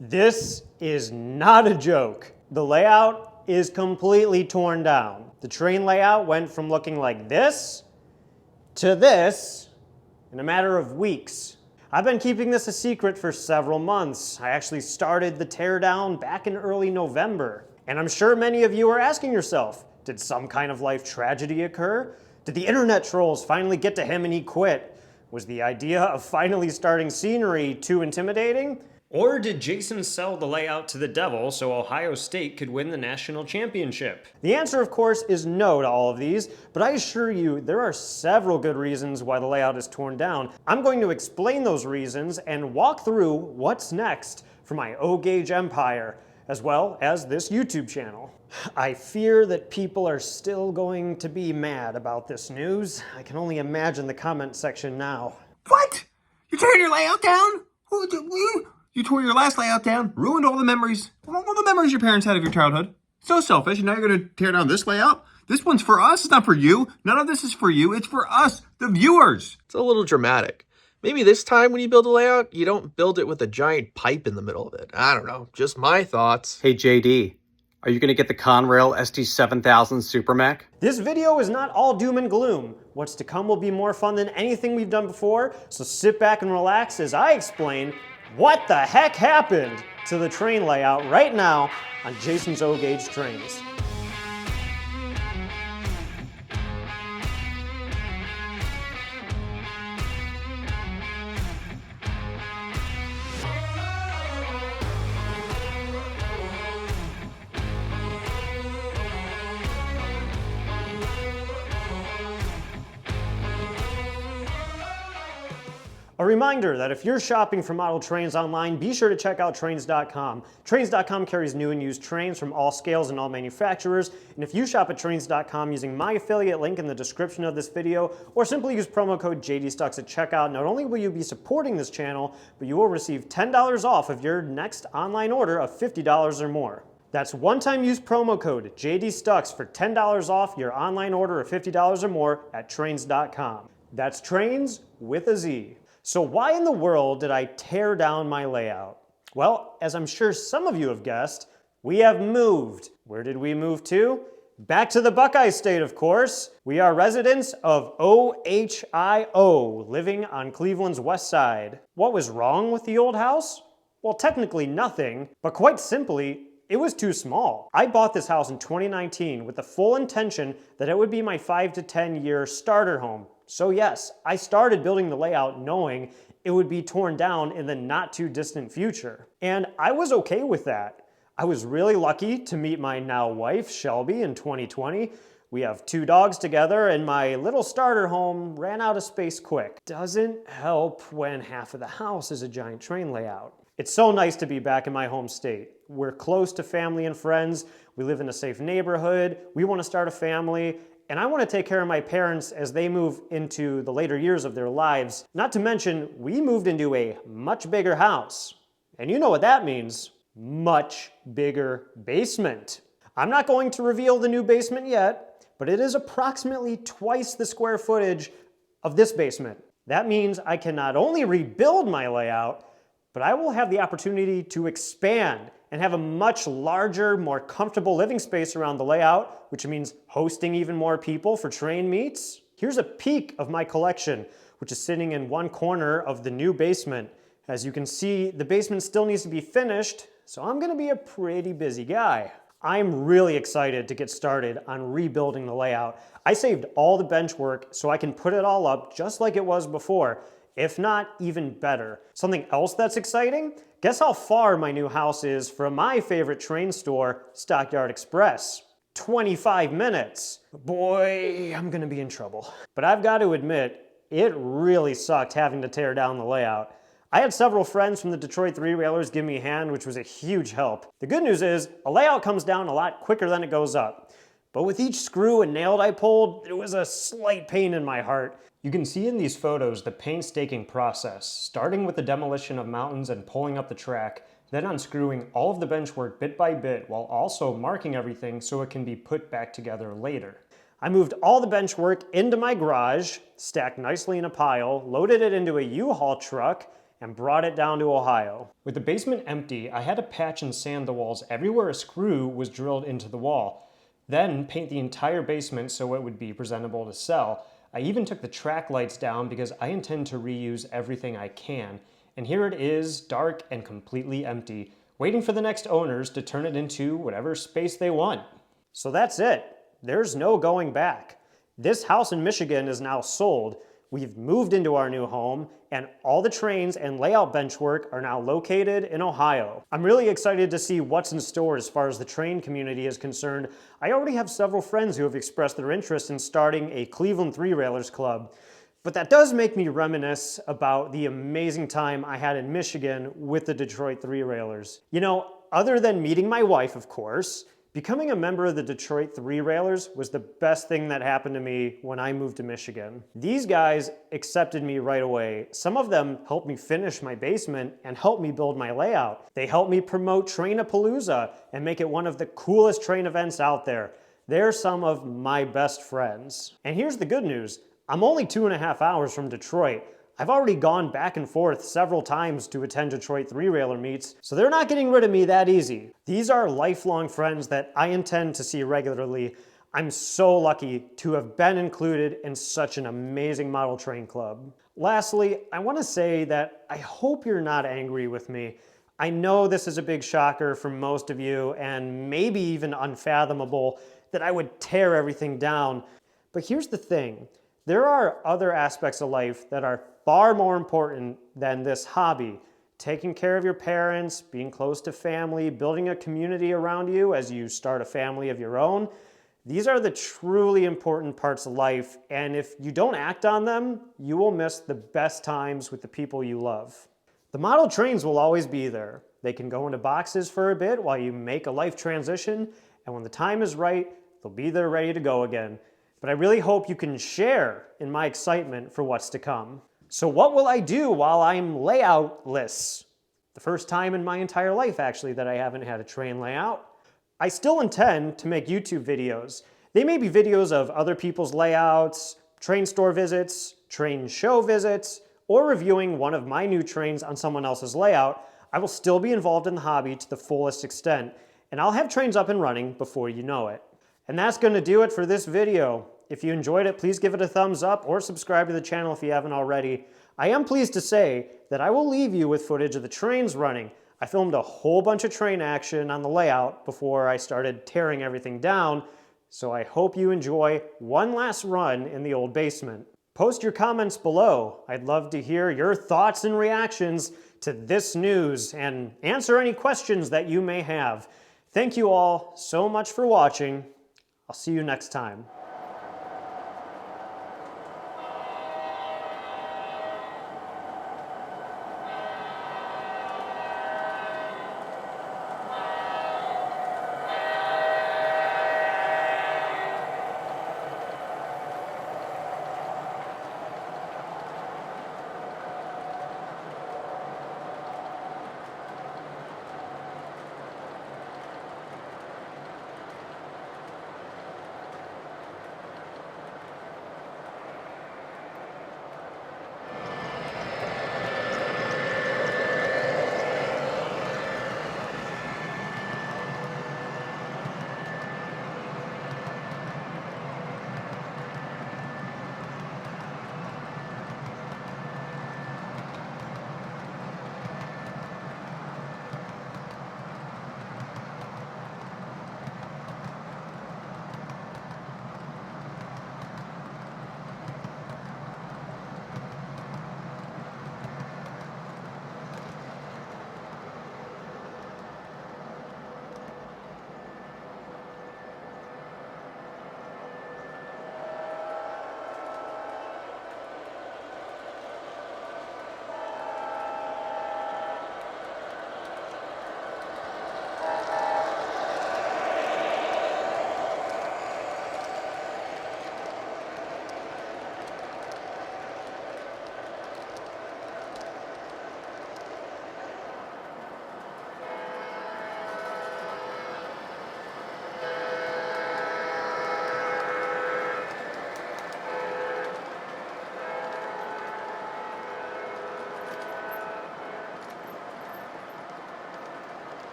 This is not a joke. The layout is completely torn down. The train layout went from looking like this to this in a matter of weeks. I've been keeping this a secret for several months. I actually started the teardown back in early November. And I'm sure many of you are asking yourself, did some kind of life tragedy occur? Did the internet trolls finally get to him and he quit? Was the idea of finally starting scenery too intimidating? Or did Jason sell the layout to the devil so Ohio State could win the national championship? The answer, of course, is no to all of these, but I assure you there are several good reasons why the layout is torn down. I'm going to explain those reasons and walk through what's next for my O-Gauge empire, as well as this YouTube channel. I fear that people are still going to be mad about this news. I can only imagine the comment section now. What? You're tearing your layout down? You tore your last layout down, ruined all the memories your parents had of your childhood. So selfish, and now you're gonna tear down this layout? This one's for us, it's not for you. None of this is for you, it's for us, the viewers. It's a little dramatic. Maybe this time when you build a layout, you don't build it with a giant pipe in the middle of it. I don't know, just my thoughts. Hey JD, are you gonna get the Conrail ST7000 Super Mac? This video is not all doom and gloom. What's to come will be more fun than anything we've done before, so sit back and relax as I explain what the heck happened to the train layout right now on Jason's O-Gauge trains. A reminder that if you're shopping for model trains online, be sure to check out trains.com. Trains.com carries new and used trains from all scales and all manufacturers. And if you shop at trains.com using my affiliate link in the description of this video, or simply use promo code JDStucks at checkout, not only will you be supporting this channel, but you will receive $10 off of your next online order of $50 or more. That's one-time use promo code JDStucks for $10 off your online order of $50 or more at trains.com. That's trains with a Z. So why in the world did I tear down my layout? Well, as I'm sure some of you have guessed, we have moved. Where did we move to? Back to the Buckeye State, of course. We are residents of OHIO, living on Cleveland's west side. What was wrong with the old house? Well, technically nothing, but quite simply, it was too small. I bought this house in 2019 with the full intention that it would be my 5 to 10 year starter home. So yes, I started building the layout knowing it would be torn down in the not too distant future. And I was okay with that. I was really lucky to meet my now wife, Shelby, in 2020. We have 2 dogs together and my little starter home ran out of space quick. Doesn't help when half of the house is a giant train layout. It's so nice to be back in my home state. We're close to family and friends. We live in a safe neighborhood. We want to start a family. And I want to take care of my parents as they move into the later years of their lives. Not to mention, we moved into a much bigger house. And you know what that means. Much bigger basement. I'm not going to reveal the new basement yet, but it is approximately twice the square footage of this basement. That means I can not only rebuild my layout, but I will have the opportunity to expand and have a much larger, more comfortable living space around the layout, which means hosting even more people for train meets. Here's a peek of my collection, which is sitting in one corner of the new basement. As you can see, the basement still needs to be finished, so I'm gonna be a pretty busy guy. I'm really excited to get started on rebuilding the layout. I saved all the bench work so I can put it all up just like it was before, if not even better. Something else that's exciting? Guess how far my new house is from my favorite train store, Stockyard Express? 25 minutes. Boy, I'm gonna be in trouble. But I've got to admit, it really sucked having to tear down the layout. I had several friends from the Detroit Three-Railers give me a hand, which was a huge help. The good news is, a layout comes down a lot quicker than it goes up. But with each screw and nail I pulled, there was a slight pain in my heart. You can see in these photos the painstaking process, starting with the demolition of mountains and pulling up the track, then unscrewing all of the benchwork bit by bit while also marking everything so it can be put back together later. I moved all the benchwork into my garage, stacked nicely in a pile, loaded it into a U-Haul truck, and brought it down to Ohio. With the basement empty, I had to patch and sand the walls everywhere a screw was drilled into the wall, then paint the entire basement so it would be presentable to sell. I even took the track lights down because I intend to reuse everything I can. And here it is, dark and completely empty, waiting for the next owners to turn it into whatever space they want. So that's it. There's no going back. This house in Michigan is now sold. We've moved into our new home, and all the trains and layout bench work are now located in Ohio. I'm really excited to see what's in store as far as the train community is concerned. I already have several friends who have expressed their interest in starting a Cleveland Three-Railers Club. But that does make me reminisce about the amazing time I had in Michigan with the Detroit Three-Railers. You know, other than meeting my wife, of course, becoming a member of the Detroit Three-Railers was the best thing that happened to me when I moved to Michigan. These guys accepted me right away. Some of them helped me finish my basement and helped me build my layout. They helped me promote Train-a-Palooza and make it one of the coolest train events out there. They're some of my best friends. And here's the good news. I'm only 2.5 hours from Detroit. I've already gone back and forth several times to attend Detroit Three-Railer meets, so they're not getting rid of me that easy. These are lifelong friends that I intend to see regularly. I'm so lucky to have been included in such an amazing model train club. Lastly, I want to say that I hope you're not angry with me. I know this is a big shocker for most of you and maybe even unfathomable that I would tear everything down. But here's the thing. There are other aspects of life that are far more important than this hobby. Taking care of your parents, being close to family, building a community around you as you start a family of your own. These are the truly important parts of life, and if you don't act on them, you will miss the best times with the people you love. The model trains will always be there. They can go into boxes for a bit while you make a life transition, and when the time is right, they'll be there ready to go again. But I really hope you can share in my excitement for what's to come. So what will I do while I'm layoutless? The first time in my entire life, actually, that I haven't had a train layout. I still intend to make YouTube videos. They may be videos of other people's layouts, train store visits, train show visits, or reviewing one of my new trains on someone else's layout. I will still be involved in the hobby to the fullest extent, and I'll have trains up and running before you know it. And that's going to do it for this video. If you enjoyed it, please give it a thumbs up or subscribe to the channel if you haven't already. I am pleased to say that I will leave you with footage of the trains running. I filmed a whole bunch of train action on the layout before I started tearing everything down, so I hope you enjoy one last run in the old basement. Post your comments below. I'd love to hear your thoughts and reactions to this news and answer any questions that you may have. Thank you all so much for watching. I'll see you next time.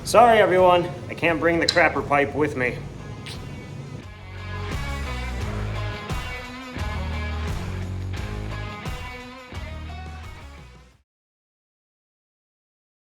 Sorry everyone, I can't bring the crapper pipe with me.